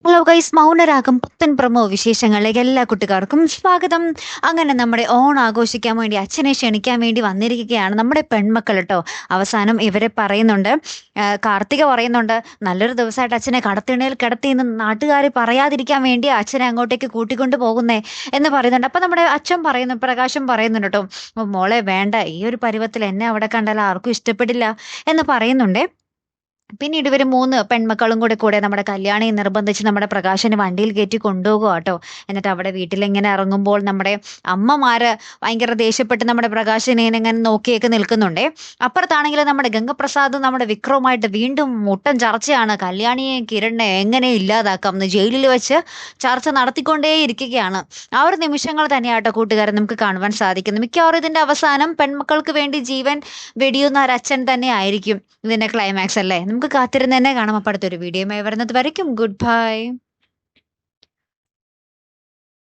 Hello guys, Mounaragam പുത്തൻ promo വിശേഷങ്ങളിലേക്ക് എല്ലാ കുട്ടികാർക്കും സ്വാഗതം. അങ്ങനെ നമ്മുടെ ഓണം ആഘോഷിക്കാൻ വേണ്ടി അച്ഛനെ ക്ഷണിക്കാൻ വേണ്ടി വന്നിരിക്കുകയാണ് നമ്മുടെ പെൺമക്കൾ കേട്ടോ. അവസാനം ഇവരെ പറയുന്നുണ്ട്, കാർത്തിക പറയുന്നുണ്ട്, നല്ലൊരു ദിവസമായിട്ട് അച്ഛനെ കടത്തിണയിൽ കിടത്തി എന്ന് നാട്ടുകാർ പറയാതിരിക്കാൻ വേണ്ടി അച്ഛനെ അങ്ങോട്ടേക്ക് കൂട്ടിക്കൊണ്ട് പോകുന്നേ എന്ന് പറയുന്നുണ്ട്. അപ്പം നമ്മുടെ അച്ഛൻ പറയുന്നു, പ്രകാശം പറയുന്നുണ്ട് കേട്ടോ, മോളെ വേണ്ട, ഈ ഒരു പരുവത്തിൽ എന്നെ അവിടെ കണ്ടാൽ ആർക്കും ഇഷ്ടപ്പെടില്ല എന്ന് പറയുന്നുണ്ട്. പിന്നീട് ഇവര് 3 പെൺമക്കളും കൂടെ നമ്മുടെ കല്യാണിയെ നിർബന്ധിച്ച് നമ്മുടെ പ്രകാശിനെ വണ്ടിയിൽ കയറ്റി കൊണ്ടുപോകുക കേട്ടോ. എന്നിട്ട് അവിടെ വീട്ടിലിങ്ങനെ ഇറങ്ങുമ്പോൾ നമ്മുടെ അമ്മമാര് ഭയങ്കര ദേഷ്യപ്പെട്ട് നമ്മുടെ പ്രകാശിനെ ഇങ്ങനെ നോക്കിയൊക്കെ നിൽക്കുന്നുണ്ടേ. അപ്പുറത്താണെങ്കിൽ നമ്മുടെ ഗംഗപ്രസാദ് നമ്മുടെ വിക്രവുമായിട്ട് വീണ്ടും മുട്ടൻ ചർച്ചയാണ്. കല്യാണിയെ കിരണിനെ എങ്ങനെ ഇല്ലാതാക്കാം എന്ന് ജയിലിൽ വെച്ച് ചർച്ച നടത്തിക്കൊണ്ടേയിരിക്കുകയാണ്. ആ ഒരു നിമിഷങ്ങൾ തന്നെയാട്ടോ കൂട്ടുകാരെ നമുക്ക് കാണുവാൻ സാധിക്കുന്നു. മിക്കവാറും ഇതിന്റെ അവസാനം പെൺമക്കൾക്ക് വേണ്ടി ജീവൻ വെടിയുന്ന ഒരച്ഛൻ തന്നെ ആയിരിക്കും ഇതിന്റെ ക്ലൈമാക്സ് അല്ലേ. നമുക്ക് കാത്തിരുന്ന് തന്നെ കാണാം. അപ്പോൾ അടുത്തൊരു വീഡിയോയുമായി വരുന്നത് വരയ്ക്കും ഗുഡ് ബൈ.